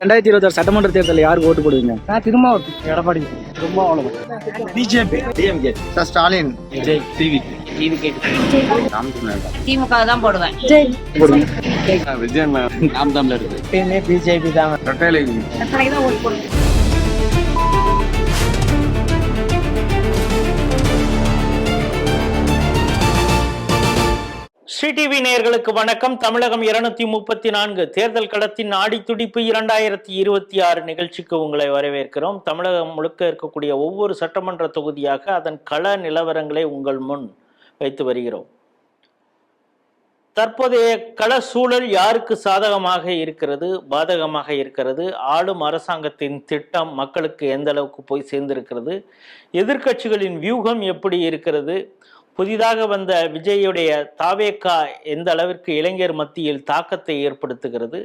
2026 சட்டமன்ற தேர்தலில் யாருக்கு ஓட்டு போடுவீங்க? நான் திருமாவளவன், எடப்பாடி, திருமாவளவன், பிஜேபி, டிஎம்கே, ஸ்டாலின், விஜய், திமுக தான் போடுவேன். விஜய், நாம் தமிழர், பிஜேபி தான். ரெட்டேலை தான் ஓட்டு போடுவேன். ஸ்ரீ டிவி நேயர்களுக்கு வணக்கம். தமிழகம் 234 தேர்தல் களத்தின் ஆடித்துடிப்பு 2026 நிகழ்ச்சிக்கு உங்களை வரவேற்கிறோம். தமிழகம் முழுக்க இருக்கக்கூடிய ஒவ்வொரு சட்டமன்ற தொகுதியாக அதன் கள நிலவரங்களை உங்கள் முன் வைத்து வருகிறோம். தற்போதைய கள சூழல் யாருக்கு சாதகமாக இருக்கிறது, பாதகமாக இருக்கிறது, ஆளும் அரசாங்கத்தின் திட்டம் மக்களுக்கு எந்த அளவுக்கு போய் சேர்ந்திருக்கிறது, எதிர்க்கட்சிகளின் வியூகம் எப்படி இருக்கிறது, புதிதாக வந்த விஜயுடைய தாவேக்கா எந்த அளவிற்கு இளைஞர் மத்தியில் தாக்கத்தை ஏற்படுத்துகிறது,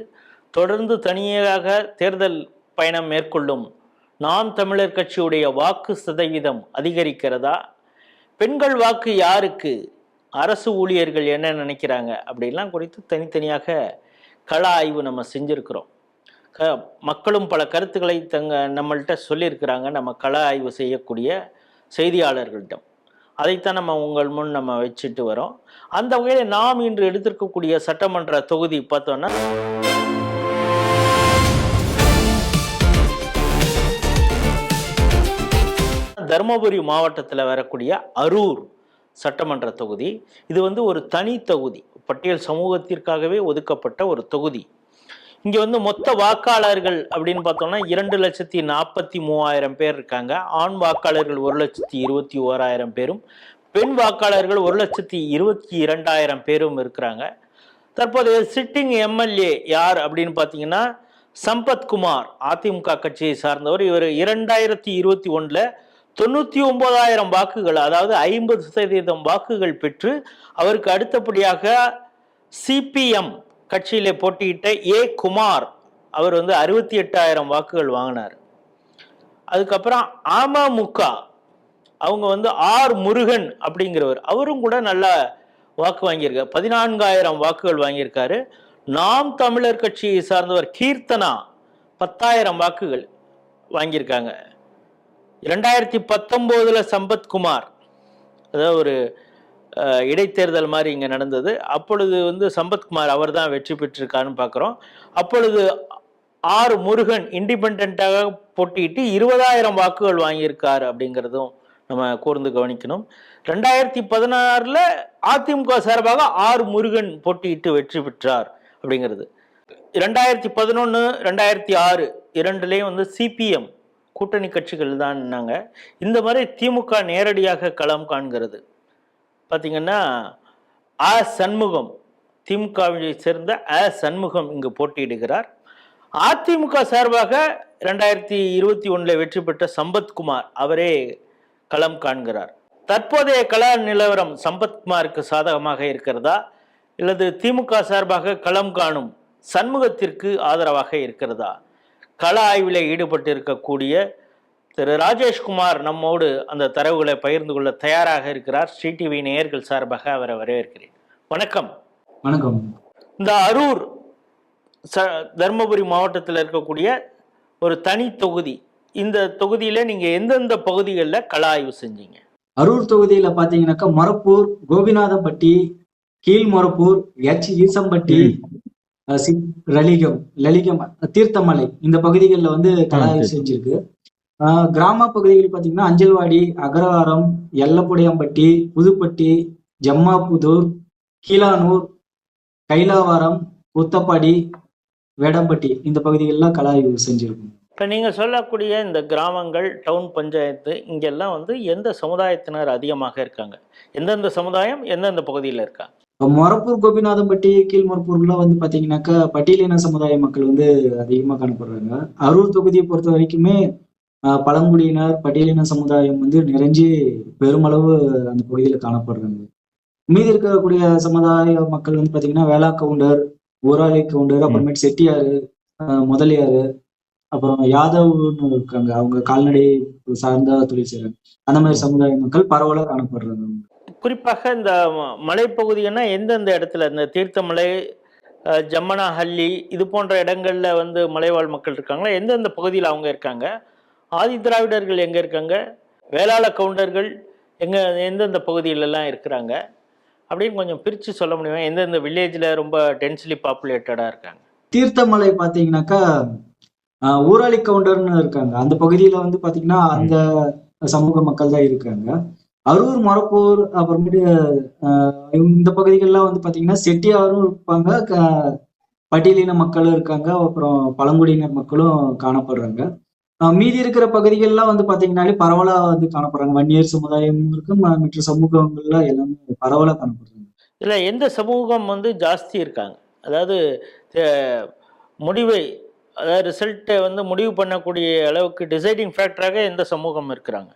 தொடர்ந்து தனியாக தேர்தல் பயணம் மேற்கொள்ளும் நாம் தமிழர் கட்சியுடைய வாக்கு சதவீதம் அதிகரிக்கிறதா, பெண்கள் வாக்கு யாருக்கு, அரசு ஊழியர்கள் என்ன நினைக்கிறாங்க அப்படிலாம் குறித்து தனித்தனியாக கள ஆய்வு நம்ம செஞ்சுருக்கிறோம். மக்களும் பல கருத்துக்களை நம்மள்கிட்ட சொல்லியிருக்கிறாங்க நம்ம கள ஆய்வு செய்யக்கூடிய செய்தியாளர்களிடம். அதைத்தான் நம்ம உங்கள் முன் நம்ம வச்சுட்டு வரோம். அந்த வகையில் நாம் இன்று எடுத்திருக்கக்கூடிய சட்டமன்ற தொகுதி பார்த்தோன்னா தருமபுரி மாவட்டத்தில் வரக்கூடிய அரூர் சட்டமன்ற தொகுதி. இது ஒரு தனி தொகுதி, பட்டியல் சமூகத்திற்காகவே ஒதுக்கப்பட்ட ஒரு தொகுதி. இங்கே மொத்த வாக்காளர்கள் அப்படின்னு பார்த்தோம்னா 2,43,000 பேர் இருக்காங்க. ஆண் வாக்காளர்கள் 1,21,000 பேரும், பெண் வாக்காளர்கள் 1,22,000 பேரும் இருக்கிறாங்க. தற்போதைய சிட்டிங் எம்எல்ஏ யார் அப்படின்னு பார்த்தீங்கன்னா சம்பத்குமார், அதிமுக கட்சியை சார்ந்தவர். இவர் 2021 99,000 வாக்குகள், அதாவது 50% வாக்குகள் பெற்று அவருக்கு அடுத்தபடியாக சிபிஎம் கட்சியிலே போட்டியிட்ட ஏ குமார் அவர் 68,000 வாக்குகள் வாங்கினார். அதுக்கப்புறம் அமமுக அவங்க ஆர் முருகன் அப்படிங்கிறவர், அவரும் கூட நல்ல வாக்கு வாங்கியிருக்காரு, 14,000 வாக்குகள் வாங்கியிருக்காரு. நாம் தமிழர் கட்சியை சார்ந்தவர் கீர்த்தனா 10,000 வாக்குகள் வாங்கியிருக்காங்க. 2019 சம்பத்குமார், அதாவது ஒரு இடைத்தேர்தல் மாதிரி இங்கே நடந்தது. அப்பொழுது சம்பத்குமார் அவர் தான் வெற்றி பெற்றிருக்காருன்னு பார்க்குறோம். அப்பொழுது ஆர் முருகன் இண்டிபெண்ட்டாக போட்டியிட்டு 20,000 வாக்குகள் வாங்கியிருக்கார் அப்படிங்கிறதும் நம்ம கூர்ந்து கவனிக்கணும். 2016 அதிமுக சார்பாக ஆர் முருகன் போட்டியிட்டு வெற்றி பெற்றார் அப்படிங்கிறது. 2011 2006 இரண்டுலேயும் சிபிஎம் கூட்டணி கட்சிகள் தான் இருந்தாங்க. இந்த மாதிரி திமுக நேரடியாக களம் காண்கிறது. பார்த்தீங்கன்னா சண்முகம், திமுகவை சேர்ந்த சண்முகம் இங்கு போட்டியிடுகிறார். அதிமுக சார்பாக 2021 வெற்றி பெற்ற சம்பத்குமார் அவரே களம் காண்கிறார். தற்போதைய கள நிலவரம் சம்பத்குமாருக்கு சாதகமாக இருக்கிறதா, அல்லது திமுக சார்பாக களம் காணும் சண்முகத்திற்கு ஆதரவாக இருக்கிறதா? கள ஆய்வில் ஈடுபட்டு இருக்கக்கூடிய திரு ராஜேஷ்குமார் நம்மோடு அந்த தரவுகளை பகிர்ந்து கொள்ள தயாராக இருக்கிறார். ஸ்ரீ டிவி நேயர்கள் சார்பாக அவரை வரவேற்கிறேன். வணக்கம். வணக்கம். இந்த அரூர் தருமபுரி மாவட்டத்தில் இருக்கக்கூடிய ஒரு தனி தொகுதி, இந்த தொகுதியில நீங்க எந்தெந்த பகுதிகளில் கள ஆய்வு செஞ்சீங்க? அரூர் தொகுதியில பாத்தீங்கன்னாக்கா மொரப்பூர், கோபிநாதப்பட்டி, கீழ் மொரப்பூர், ஈசம்பட்டி, லலிகம், தீர்த்தமலை, இந்த பகுதிகளில் கள ஆய்வு செஞ்சிருக்கு. கிராம பகுதிகள் பாத்தீங்கன்னா அஞ்சல்வாடி, அகரவாரம், எல்லப்புடையம்பட்டி, புதுப்பட்டி, ஜம்மாபுதூர், கீழானூர், கைலாவாரம், குத்தப்பாடி, வேடம்பட்டி, இந்த பகுதிகளெல்லாம் கள ஆய்வு செஞ்சிருக்கும். இப்போ நீங்கள் சொல்லக்கூடிய இந்த கிராமங்கள், டவுன் பஞ்சாயத்து, இங்கெல்லாம் எந்த சமுதாயத்தினர் அதிகமாக இருக்காங்க? எந்தெந்த சமுதாயம் எந்தெந்த பகுதியில் இருக்காங்க? மொரப்பூர், கோபிநாதம்பட்டி, கீழ் மொரப்பூர்ல பாத்தீங்கன்னாக்கா பட்டியலின சமுதாய மக்கள் அதிகமா காணப்படுறாங்க. அரூர் தொகுதியை பொறுத்த வரைக்குமே பழங்குடியினர், பட்டியலின சமுதாயம் நிறைஞ்சு பெருமளவு அந்த பகுதியில காணப்படுறாங்க. மீதி இருக்கக்கூடிய சமுதாய மக்கள் பாத்தீங்கன்னா வேளா கவுண்டர், ஊராளி கவுண்டர், அப்புறமேட்டு செட்டியாரு, முதலியாரு, அப்புறம் யாதவ்னு இருக்காங்க, அவங்க கால்நடை சார்ந்த தொழில் செய்யறாங்க. அந்த மாதிரி சமுதாய மக்கள் பரவலா காணப்படுறாங்க. குறிப்பாக இந்த மலைப்பகுதின்னா எந்தெந்த இடத்துல, இந்த தீர்த்தமலை, ஜம்மனாஹள்ளி இது போன்ற இடங்கள்ல வந்து மலைவாழ் மக்கள் இருக்காங்களா? எந்தெந்த பகுதியில் அவங்க இருக்காங்க? ஆதி திராவிடர்கள் எங்க இருக்காங்க? வேளாள கவுண்டர்கள் எந்தெந்த பகுதியிலெல்லாம் இருக்கிறாங்க அப்படின்னு கொஞ்சம் பிரித்து சொல்ல முடியுமா? எந்தெந்த வில்லேஜில் ரொம்ப டென்ஸ்லி பாப்புலேட்டடாக இருக்காங்க? தீர்த்தமலை பாத்தீங்கன்னாக்கா ஊராளி கவுண்டர்னு இருக்காங்க. அந்த பகுதியில வந்து பாத்தீங்கன்னா அந்த சமூக மக்கள் தான் இருக்காங்க. அரூர், மொரப்பூர், அப்புறமேட்டு இந்த பகுதிகள்லாம் வந்து பாத்தீங்கன்னா செட்டியாரும் இருப்பாங்க, பட்டியலின மக்களும் இருக்காங்க, அப்புறம் பழங்குடியினர் மக்களும் காணப்படுறாங்க. மீதி இருக்கிற பகுதிகள்லாம் வந்து பாத்தீங்கன்னாலே பரவலா வந்து காணப்படுறாங்க. வன்னியர் சமுதாயம் இருக்கு, மற்ற சமூகங்கள்ல எல்லாமே பரவலா காணப்படுறாங்க. இல்லை, எந்த சமூகம் வந்து ஜாஸ்தி இருக்காங்க? அதாவது முடிவை, அதாவது ரிசல்ட்டை வந்து முடிவு பண்ணக்கூடிய அளவுக்கு டிசைடிங் ஃபேக்டராக எந்த சமூகம் இருக்கிறாங்க?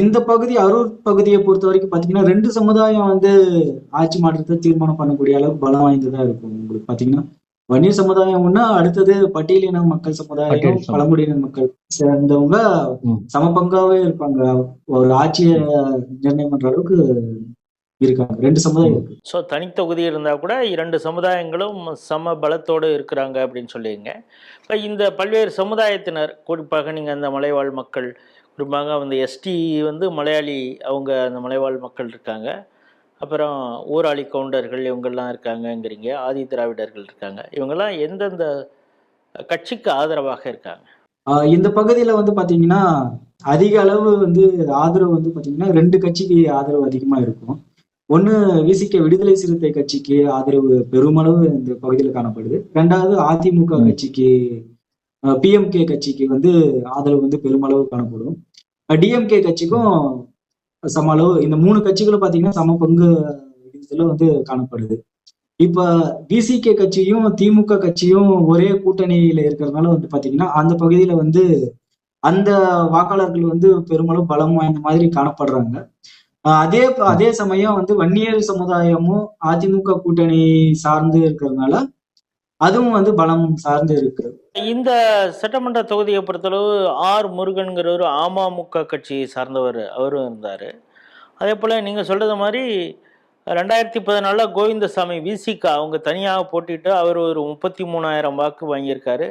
இந்த பகுதி அரூர் பகுதியை பொறுத்த வரைக்கும் பாத்தீங்கன்னா 2 சமுதாயம் வந்து ஆட்சி மாற்றத்தை தீர்மானம் பண்ணக்கூடிய அளவுக்கு பலம் வாய்ந்ததா இருக்கும். உங்களுக்கு பாத்தீங்கன்னா வன்னியர் சமுதாயம் ஒண்ணா, அடுத்தது பட்டியலின மக்கள் சமுதாயம், பழங்குடியின மக்கள் சேர்ந்தவங்க சமபங்காவே இருப்பாங்க. ஒரு ஆட்சியை நிர்ணயம் பண்ற அளவுக்கு இருக்காங்க. 2 சமுதாயம் இருக்கு. ஸோ தனித்தொகுதி இருந்தால் கூட 2 சமுதாயங்களும் சம பலத்தோடு இருக்கிறாங்க அப்படின்னு சொல்லுவீங்க. இப்போ இந்த பல்வேறு சமுதாயத்தினர், குறிப்பாக நீங்கள் அந்த மலைவாழ் மக்கள், குறிப்பாக வந்து எஸ்டி வந்து மலையாளி, அவங்க அந்த மலைவாழ் மக்கள் இருக்காங்க, அப்புறம் ஊராளி கவுண்டர்கள் இவங்கெல்லாம் இருக்காங்கங்கிறீங்க, ஆதி திராவிடர்கள் இருக்காங்க, இவங்கெல்லாம் எந்தெந்த கட்சிக்கு ஆதரவாக இருக்காங்க? இந்த பகுதியில வந்து பாத்தீங்கன்னா அதிக அளவு வந்து ஆதரவு வந்து பாத்தீங்கன்னா 2 கட்சிக்கு ஆதரவு அதிகமா இருக்கும். ஒண்ணு விசிக விடுதலை சிறுத்தை கட்சிக்கு ஆதரவு பெருமளவு இந்த பகுதியில காணப்படுது. 2வது அதிமுக கட்சிக்கு, பிஎம்கே கட்சிக்கு வந்து ஆதரவு வந்து பெருமளவு காணப்படும். டிஎம்கே கட்சிக்கும் சம அளவு. இந்த 3 கட்சிகளும் பாத்தீங்கன்னா சம பங்கு இதுல வந்து காணப்படுது. இப்ப விசிகே கட்சியும் திமுக கட்சியும் ஒரே கூட்டணியில இருக்கிறதுனால வந்து பாத்தீங்கன்னா அந்த பகுதியில வந்து அந்த வாக்காளர்கள் வந்து பெருமளவு பலம் வாய்ந்த மாதிரி காணப்படுறாங்க. அதே சமயம் வந்து வன்னியர் சமுதாயமும் அதிமுக கூட்டணி சார்ந்து இருக்கிறதுனால அதுவும் வந்து பலம் சார்ந்து இருக்கு. இந்த சட்டமன்ற தொகுதியை பொறுத்தளவு ஆர் முருகன்கிறவர் அமமுக கட்சியை சார்ந்தவர், அவரும் இருந்தார். அதே போல் நீங்கள் சொல்கிறது மாதிரி 2014 கோவிந்தசாமி விசிகா அவங்க தனியாக போட்டிட்டு அவர் ஒரு 33,000 வாக்கு வாங்கியிருக்காரு.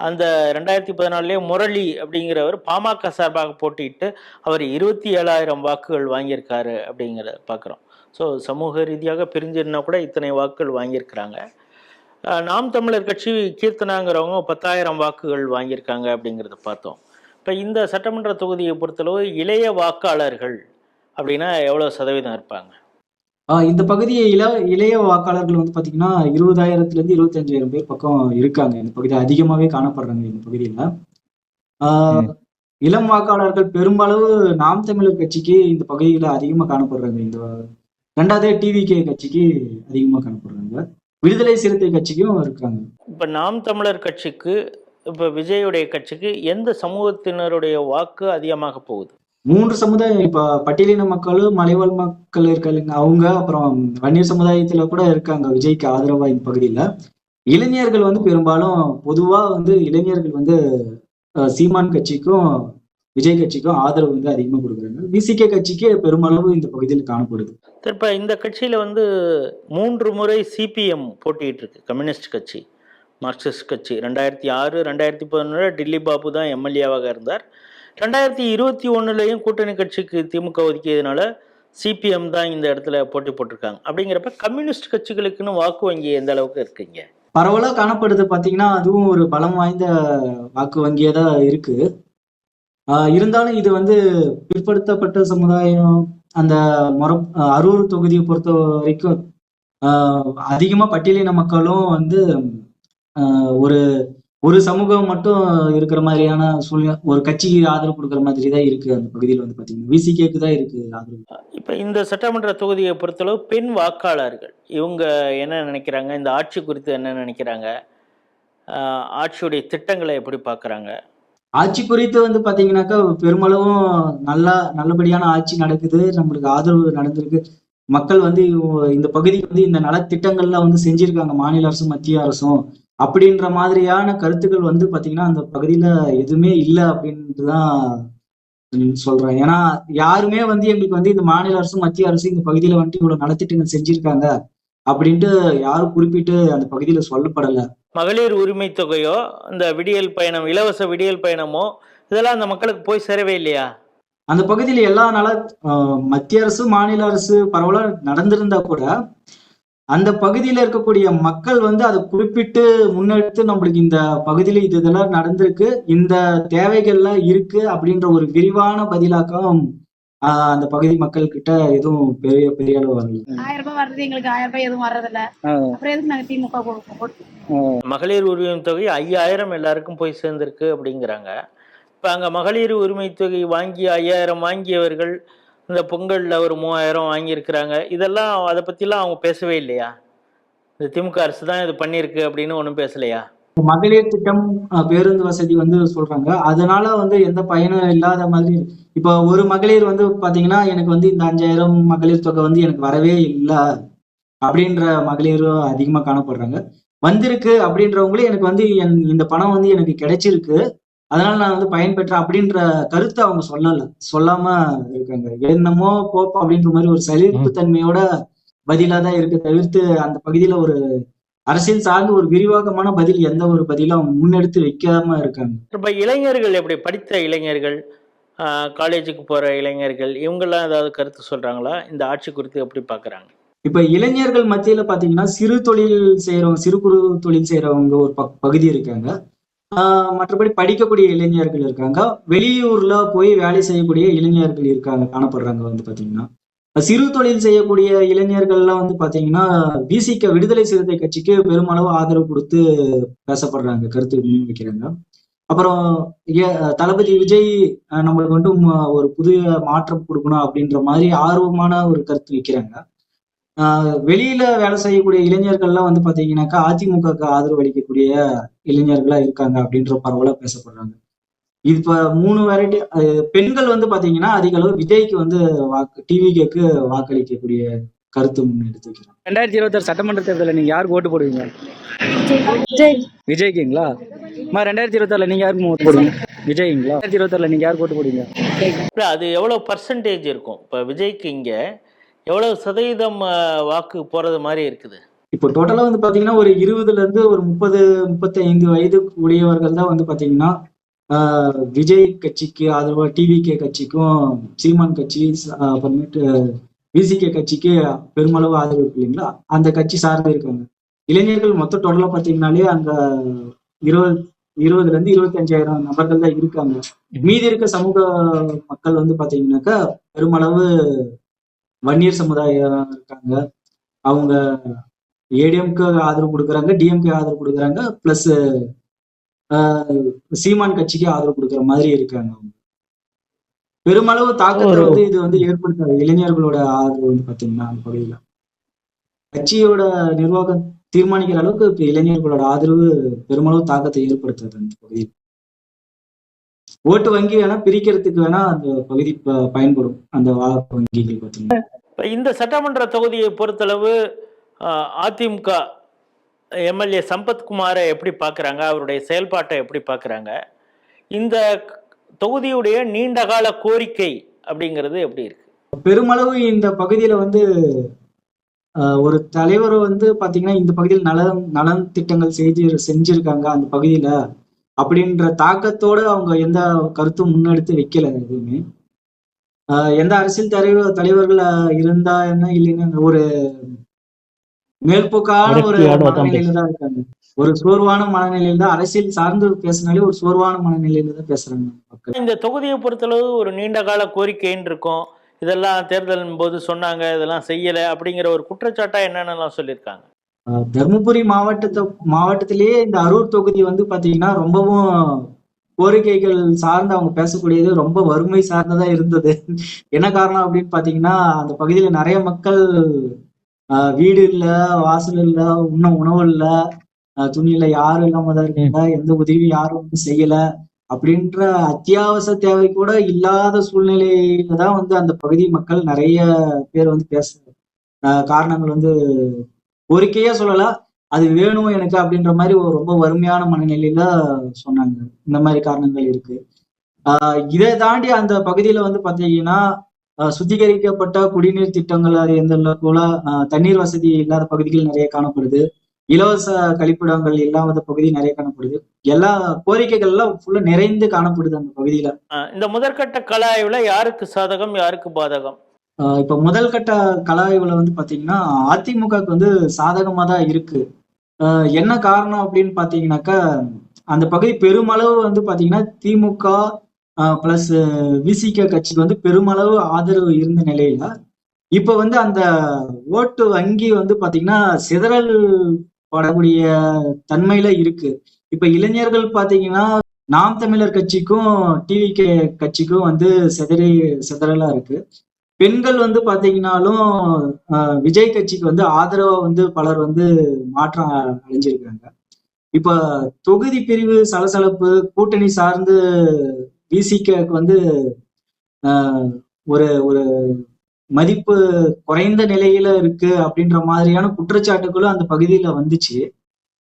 அந்த 2014 முரளி அப்படிங்கிறவர் பாமக சார்பாக போட்டிட்டு அவர் 27,000 வாக்குகள் வாங்கியிருக்காரு அப்படிங்கிறத பார்க்குறோம். ஸோ சமூக ரீதியாக பிரிஞ்சிருந்தா கூட இத்தனை வாக்குகள் வாங்கியிருக்கிறாங்க. நாம் தமிழர் கட்சி கீர்த்தனாங்கிறவங்க 10,000 வாக்குகள் வாங்கியிருக்காங்க அப்படிங்கிறத பார்த்தோம். இப்போ இந்த சட்டமன்ற தொகுதியை பொறுத்தளவு இளைய வாக்காளர்கள் அப்படின்னா எவ்வளோ சதவீதம் இருப்பாங்க? இந்த பகுதியை இளைய வாக்காளர்கள் வந்து பாத்தீங்கன்னா 20,000 இருந்து 25,000 பேர் பக்கம் இருக்காங்க. இந்த பகுதி அதிகமாவே காணப்படுறாங்க. இந்த பகுதியில இளம் வாக்காளர்கள் பெரும்பாலும் நாம் தமிழர் கட்சிக்கு இந்த பகுதியில அதிகமா காணப்படுறாங்க. இந்த 2வது டிவிகே கட்சிக்கு அதிகமா காணப்படுறாங்க. விடுதலை சிறுத்தை கட்சிக்கும் இருக்காங்க. இப்ப நாம் தமிழர் கட்சிக்கு, இப்ப விஜயுடைய கட்சிக்கு எந்த சமூகத்தினருடைய வாக்கு அதிகமாக போகுது? 3 சமுதாயம். இப்ப பட்டியலின மக்களும் மலைவாழ் மக்கள் இருக்காங்க அவங்க, அப்புறம் வன்னியர் சமுதாயத்துல கூட இருக்காங்க விஜய்க்கு ஆதரவா. இந்த பகுதியில இளைஞர்கள் வந்து பெரும்பாலும் பொதுவா வந்து இளைஞர்கள் வந்து சீமான் கட்சிக்கும் விஜய் கட்சிக்கும் ஆதரவு வந்து அதிகமா கொடுக்குறாங்க. விசிகே கட்சிக்கு பெருமளவு இந்த பகுதியில் காணப்படுது. இப்ப இந்த கட்சியில வந்து 3 முறை சிபிஎம் போட்டிட்டு இருக்கு, கம்யூனிஸ்ட் கட்சி, மார்க்சிஸ்ட் கட்சி. 2006, 2011 டில்லி பாபு தான் எம்எல்ஏவாக இருந்தார். 2021 கூட்டணி கட்சிக்கு திமுக ஒதுக்கியதுனால சிபிஎம் தான் இந்த இடத்துல போட்டி போட்டிருக்காங்க. அப்படிங்கிறப்ப கம்யூனிஸ்ட் கட்சிகளுக்குன்னு வாக்கு வங்கி எந்த அளவுக்கு இருக்குங்க? பரவலா காணப்படுது. பாத்தீங்கன்னா அதுவும் ஒரு பலம் வாய்ந்த வாக்கு வங்கியா தான் இருக்கு. இருந்தாலும் இது வந்து பிற்படுத்தப்பட்ட சமுதாயம், அந்த அரூர் தொகுதியை பொறுத்த வரைக்கும் அதிகமா பட்டியலின மக்களும் வந்து ஒரு சமூகம் மட்டும் இருக்கிற மாதிரியான சூழ்நிலை, ஒரு கட்சிக்கு ஆதரவு கொடுக்குற மாதிரி தான் இருக்கு. அந்த பகுதியில் வந்து பாத்தீங்கன்னா விசிகேக்கு தான் இருக்கு ஆதரவு. இப்ப இந்த சட்டமன்ற தொகுதியை பொறுத்தளவு பெண் வாக்காளர்கள் இவங்க என்ன நினைக்கிறாங்க? இந்த ஆட்சி குறித்து என்ன நினைக்கிறாங்க? ஆட்சியுடைய திட்டங்களை எப்படி பாக்குறாங்க? ஆட்சி குறித்து வந்து பாத்தீங்கன்னாக்கா பெருமளவும் நல்லபடியான ஆட்சி நடக்குது, நம்மளுக்கு ஆதரவு நடந்திருக்கு. மக்கள் வந்து இந்த பகுதிக்கு வந்து இந்த நலத்திட்டங்கள்லாம் வந்து செஞ்சிருக்காங்க மாநில அரசும் மத்திய அரசும் அப்படின்ற மாதிரியான கருத்துக்கள் வந்து பாத்தீங்கன்னா அந்த பகுதியில எதுவுமே இல்லை அப்படின்ட்டுதான் சொல்றேன். ஏன்னா யாருமே வந்து எங்களுக்கு வந்து இந்த மாநில அரசும் மத்திய அரசும் இந்த பகுதியில வந்துட்டு இவ்வளவு நலத்திட்டங்கள் செஞ்சிருக்காங்க, அப்படின்ட்டு யாரும் குறிப்பிட்டு அந்த பகுதியில சொல்லப்படல. மகளிர் உரிமை தொகையோ இந்த விடியல் பயணம், இலவச விடியல் பயணமோ இதெல்லாம் அந்த மக்களுக்கு போய் சேரவே இல்லையா? அந்த பகுதியில எல்லா மத்திய அரசு மாநில அரசு பரவலா நடந்திருந்தா கூட அந்த பகுதியில இருக்கக்கூடிய மக்கள் வந்து அதை குறிப்பிட்டு முன்னெடுத்து நம்மளுக்கு இந்த பகுதியில இதெல்லாம் நடந்திருக்கு, இந்த தேவைகள்லாம் இருக்கு அப்படின்ற ஒரு விரிவான பதிலாக்கம் அந்த பகுதி மக்கள் கிட்ட எதுவும் பெரிய பெரிய அளவு வரல. 1000 ரூபாய் வர்றது எங்களுக்கு 1000 ரூபாய் எதுவும் வர்றதில்ல. அப்புறம் எதுக்கு நாங்க திமுக கொடுப்போம்? மகளிர் உரிமை தொகை 5000 எல்லாருக்கும் போய் சேர்ந்திருக்கு அப்படிங்கிறாங்க. இப்போ அங்கே மகளிர் உரிமை தொகை வாங்கி 5000 வாங்கியவர்கள் இந்த பொங்கலில் ஒரு 3000 வாங்கியிருக்கிறாங்க. இதெல்லாம் அதை பற்றிலாம் அவங்க பேசவே இல்லையா? இந்த திமுக அரசு தான் இது பண்ணியிருக்கு அப்படின்னு ஒன்றும் பேசலையா? மகளிர் திட்டம் பேருந்து வசதி வந்து சொல்றாங்க, அதனால வந்து எந்த பயனும் இல்லாத மாதிரி. இப்போ ஒரு மகளிர் வந்து பாத்தீங்கன்னா எனக்கு வந்து இந்த 5000 மகளிர் தொகை வந்து எனக்கு வரவே இல்லை அப்படின்ற மகளிரும் அதிகமா காணப்படுறாங்க. வந்திருக்கு அப்படின்றவங்களே எனக்கு வந்து இந்த பணம் வந்து எனக்கு கிடைச்சிருக்கு, அதனால நான் வந்து பயன்பெற்றேன் அப்படின்ற கருத்தை அவங்க சொல்லாம இருக்காங்க. என்னமோ போப்ப அப்படின்ற மாதிரி ஒரு சலிப்பு தன்மையோட பதிலாதான் இருக்கு தவிர்த்து அந்த பகுதியில ஒரு அரசியல் சார்ந்து ஒரு விரிவாக்கமான பதில் எந்த ஒரு பதிலும் அவங்க முன்னெடுத்து வைக்காம இருக்காங்க. இப்போ இளைஞர்கள் எப்படி, படித்த இளைஞர்கள், காலேஜுக்கு போற இளைஞர்கள், இவங்கெல்லாம் ஏதாவது கருத்து சொல்றாங்களா? இந்த ஆட்சி குறித்து எப்படி பாக்குறாங்க? இப்ப இளைஞர்கள் மத்தியில பாத்தீங்கன்னா சிறு குறு தொழில் செய்யறவங்க ஒரு பகுதி இருக்காங்க. மற்றபடி படிக்கக்கூடிய இளைஞர்கள் இருக்காங்க, வெளியூர்ல போய் வேலை செய்யக்கூடிய இளைஞர்கள் இருக்காங்க காணப்படுறாங்க. வந்து பாத்தீங்கன்னா சிறு தொழில் செய்யக்கூடிய இளைஞர்கள்லாம் வந்து பாத்தீங்கன்னா விசிக விடுதலை சிறுத்தை கட்சிக்கு பெருமளவு ஆதரவு கொடுத்து பேசப்படுறாங்க, கருத்து முன்வைக்கிறாங்க. அப்புறம் தளபதி விஜய் நம்மளுக்கு வந்து ஒரு புதிய மாற்றம் கொடுக்கணும் அப்படின்ற மாதிரி ஆர்வமான ஒரு கருத்து வைக்கிறாங்க. வெளியில வேலை செய்யக்கூடிய இளைஞர்கள்லாம் வந்து பாத்தீங்கன்னாக்கா அதிமுக ஆதரவு அளிக்கக்கூடிய இளைஞர்களா இருக்காங்க அப்படின்ற பரவலா பேசப்படுறாங்க. இப்ப 3 வெரைட்டி. பெண்கள் வந்து பாத்தீங்கன்னா அதிக அளவு விஜய்க்கு வந்து டிவிகேக்கு வாக்களிக்கக்கூடிய கருத்து முன்னெடுத்து வைக்கிறாங்க. 2026 சட்டமன்ற தேர்தலில் நீங்க யாருக்கு ஓட்டு போடுவீங்க? விஜய்க்குங்களா? 2026 நீங்க யாருக்கு ஓட்டு போடுவீங்க? விஜய்ங்களா? 2026 நீங்க யாருக்கு ஓட்டு போடுவீங்க? அது எவ்வளவு பர்சன்டேஜ் இருக்கும்? இப்போ விஜய்க்கு இங்க எவ்வளவு சதவீதம் வாக்கு போறது மாதிரி இருக்குது? இப்போ டோட்டலா வந்து பாத்தீங்கன்னா ஒரு 20ல இருந்து ஒரு 30-35 வயது உடையவர்கள் தான் வந்து பாத்தீங்கன்னா விஜய் கட்சிக்கு ஆதரவா டிவிகே கட்சிக்கும் சீமான் கட்சி அப்புறமேட்டு விசிகே கட்சிக்கு பெருமளவு ஆதரவு இருக்கு இல்லைங்களா, அந்த கட்சி சார்ந்து இருக்காங்க. இளைஞர்கள் மொத்தம் டோட்டலா பாத்தீங்கன்னாலே அங்க 20ல இருந்து 25,000 நபர்கள் தான் இருக்காங்க. மீதி இருக்க சமூக மக்கள் வந்து பாத்தீங்கன்னாக்கா பெருமளவு வன்னியர் சமுதாயம் இருக்காங்க. அவங்க ஏடிஎம்க்கு ஆதரவு கொடுக்குறாங்க, டிஎம்கே ஆதரவு கொடுக்குறாங்க, பிளஸ் சீமான் கட்சிக்கு ஆதரவு கொடுக்குற மாதிரி இருக்காங்க. பெருமளவு தாக்கத்தை வந்து இது வந்து ஏற்படுத்தாது. இளைஞர்களோட ஆதரவு வந்து பாத்தீங்கன்னா அந்த பகுதியில கட்சியோட நிர்வாகம் தீர்மானிக்கிற அளவுக்கு இப்ப இளைஞர்களோட ஆதரவு பெருமளவு தாக்கத்தை ஏற்படுத்தாது அந்த பகுதியில். ஓட்டு வங்கி வேணா பிரிக்கிறதுக்கு வேணா அந்த பகுதி பயன்படும் அந்த வாக்கு வங்கிகள் பார்த்தீங்கன்னா. இந்த சட்டமன்ற தொகுதியை பொறுத்தளவு அதிமுக எம்எல்ஏ சம்பத்குமாரை எப்படி பார்க்குறாங்க, அவருடைய செயல்பாட்டை எப்படி பார்க்குறாங்க, இந்த தொகுதியுடைய நீண்டகால கோரிக்கை அப்படிங்கிறது எப்படி இருக்கு? பெருமளவு இந்த பகுதியில வந்து ஒரு தலைவர் வந்து பாத்தீங்கன்னா இந்த பகுதியில் நலன் திட்டங்கள் செஞ்சிருக்காங்க அந்த பகுதியில அப்படின்ற தாக்கத்தோட அவங்க எந்த கருத்தும் முன்னெடுத்து வைக்கல. எதுவுமே எந்த அரசியல் தலைவர்கள் இருந்தா என்ன இல்லைன்னு ஒரு மேற்போக்கான ஒரு மனநிலையில தான் இருக்காங்க. ஒரு சோர்வான மனநிலையில தான் அரசியல் சார்ந்து பேசினாலே ஒரு சோர்வான மனநிலையில தான் பேசுறாங்க மக்கள். இந்த தொகுதியை பொறுத்தளவு ஒரு நீண்ட கால கோரிக்கைன்னு இருக்கும், இதெல்லாம் தேர்தலின் போது சொன்னாங்க, இதெல்லாம் செய்யல அப்படிங்கிற ஒரு குற்றச்சாட்டா என்னென்னலாம் சொல்லியிருக்காங்க. தருமபுரி மாவட்டத்திலேயே இந்த அரூர் தொகுதி வந்து பாத்தீங்கன்னா ரொம்பவும் கோரிக்கைகள் சார்ந்து அவங்க பேசக்கூடியது ரொம்ப வறுமை சார்ந்ததா இருந்தது. என்ன காரணம் அப்படின்னு பாத்தீங்கன்னா அந்த பகுதியில நிறைய மக்கள் வீடு இல்ல, வாசல் இல்ல, இன்னும் உணவு இல்ல, துணி இல்ல, யாரும் இல்லாம தான் இருக்காங்க, எந்த உதவியும் யாரும் வந்து செய்யல அப்படின்ற அத்தியாவசிய தேவை கூட இல்லாத சூழ்நிலையில தான் வந்து அந்த பகுதி மக்கள் நிறைய பேர் வந்து பேச காரணங்கள் வந்து கோரிக்கையா சொல்லல, அது வேணும் எனக்கு அப்படின்ற மாதிரி ஒரு ரொம்ப வறுமையான மனநிலையில சொன்னாங்க. இந்த மாதிரி காரணங்கள் இருக்கு. இதை தாண்டி அந்த பகுதியில வந்து பாத்தீங்கன்னா சுத்திகரிக்கப்பட்ட குடிநீர் திட்டங்கள் அது எந்த போல தண்ணீர் வசதி இல்லாத பகுதிகள் நிறைய காணப்படுது. இலவச கழிப்பிடங்கள் இல்லாத பகுதி நிறைய காணப்படுது. எல்லா கோரிக்கைகள் எல்லாம் ஃபுல்லா நிறைந்து காணப்படுது அந்த பகுதியில. இந்த முதற்கட்ட கள ஆய்வுல யாருக்கு சாதகம் யாருக்கு பாதகம்? இப்ப முதல் கட்ட கள ஆய்வுல வந்து பாத்தீங்கன்னா அதிமுகவுக்கு வந்து சாதகமா தான் இருக்கு. என்ன காரணம் அப்படின்னு பாத்தீங்கன்னாக்கா, அந்த பகுதி பெருமளவு வந்து பாத்தீங்கன்னா திமுக பிளஸ் விசிக கட்சிக்கு வந்து பெருமளவு ஆதரவு இருந்த நிலையில இப்ப வந்து அந்த ஓட்டு வங்கி வந்து பாத்தீங்கன்னா சிதறல் படக்கூடிய தன்மையில இருக்கு. இப்ப இளைஞர்கள் பாத்தீங்கன்னா நாம் தமிழர் கட்சிக்கும் டிவிகே கட்சிக்கும் வந்து சிதறலா இருக்கு. பெண்கள் வந்து பாத்தீங்கன்னாலும் விஜய் கட்சிக்கு வந்து ஆதரவா வந்து பலர் வந்து மாற்றம் அடைஞ்சிருக்காங்க. இப்ப தொகுதி பிரிவு சலசலப்பு கூட்டணி சார்ந்து விசிக்கு வந்து ஒரு ஒரு மதிப்பு குறைந்த நிலையில இருக்கு அப்படின்ற மாதிரியான குற்றச்சாட்டுகளும் அந்த பகுதியில வந்துச்சு.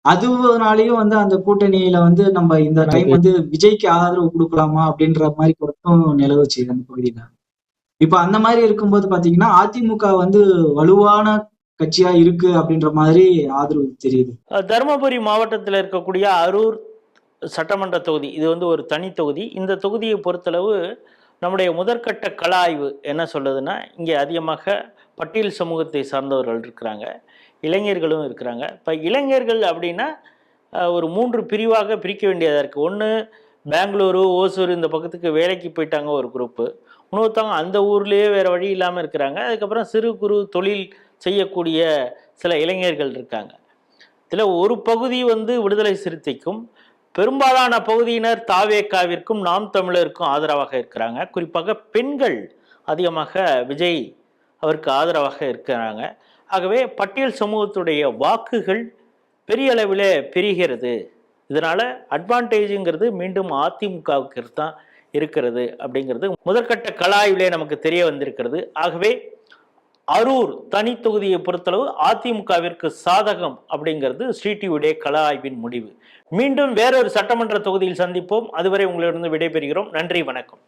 அதுனாலையும் வந்து அந்த கூட்டணியில வந்து நம்ம இந்த டைம் வந்து விஜய்க்கு ஆதரவு கொடுக்கலாமா அப்படின்ற மாதிரி குறைப்பும் நிலவுச்சு அந்த பகுதியில. இப்ப அந்த மாதிரி இருக்கும்போது பாத்தீங்கன்னா அதிமுக வந்து வலுவான கட்சியா இருக்கு அப்படின்ற மாதிரி ஆதரவு தெரியுது. தருமபுரி மாவட்டத்தில் இருக்கக்கூடிய அரூர் சட்டமன்ற தொகுதி இது வந்து ஒரு தனி தொகுதி. இந்த தொகுதியை பொறுத்தளவு நம்முடைய முதற்கட்ட கள ஆய்வு என்ன சொல்லுதுன்னா, இங்கே அதிகமாக பட்டியல் சமூகத்தை சார்ந்தவர்கள் இருக்கிறாங்க, இளைஞர்களும் இருக்கிறாங்க. இப்போ இளைஞர்கள் அப்படின்னா ஒரு 3 பிரிவாக பிரிக்க வேண்டியதாக இருக்குது. ஒன்று பெங்களூரு ஓசூர் இந்த பக்கத்துக்கு வேலைக்கு போயிட்டாங்க ஒரு குரூப்பு, இன்னொருத்தவங்க அந்த ஊர்லேயே வேறு வழி இல்லாமல் இருக்கிறாங்க. அதுக்கப்புறம் சிறு குறு தொழில் செய்யக்கூடிய சில இளைஞர்கள் இருக்காங்க. இதில் ஒரு பகுதி வந்து விடுதலை சிறுத்தைக்கும், பெரும்பாலான பகுதியினர் தாவேகாவிற்கும் நாம் தமிழருக்கும் ஆதரவாக இருக்கிறாங்க. குறிப்பாக பெண்கள் அதிகமாக விஜய் அவருக்கு ஆதரவாக இருக்கிறாங்க. ஆகவே பட்டியல் சமூகத்துடைய வாக்குகள் பெரிய அளவில் பெருகிறது. இதனால் அட்வான்டேஜுங்கிறது மீண்டும் அதிமுகவுக்கு தான் இருக்கிறது அப்படிங்கிறது முதற்கட்ட கள ஆய்விலே நமக்கு தெரிய வந்திருக்கிறது. ஆகவே அரூர் தனி தொகுதியை பொறுத்தளவு அதிமுகவிற்கு சாதகம் அப்படிங்கிறது ஸ்ரீ டிவியுடைய கள ஆய்வின் முடிவு. மீண்டும் வேறொரு சட்டமன்ற தொகுதியில் சந்திப்போம். அதுவரை உங்களிடம் விடைபெறுகிறோம். நன்றி, வணக்கம்.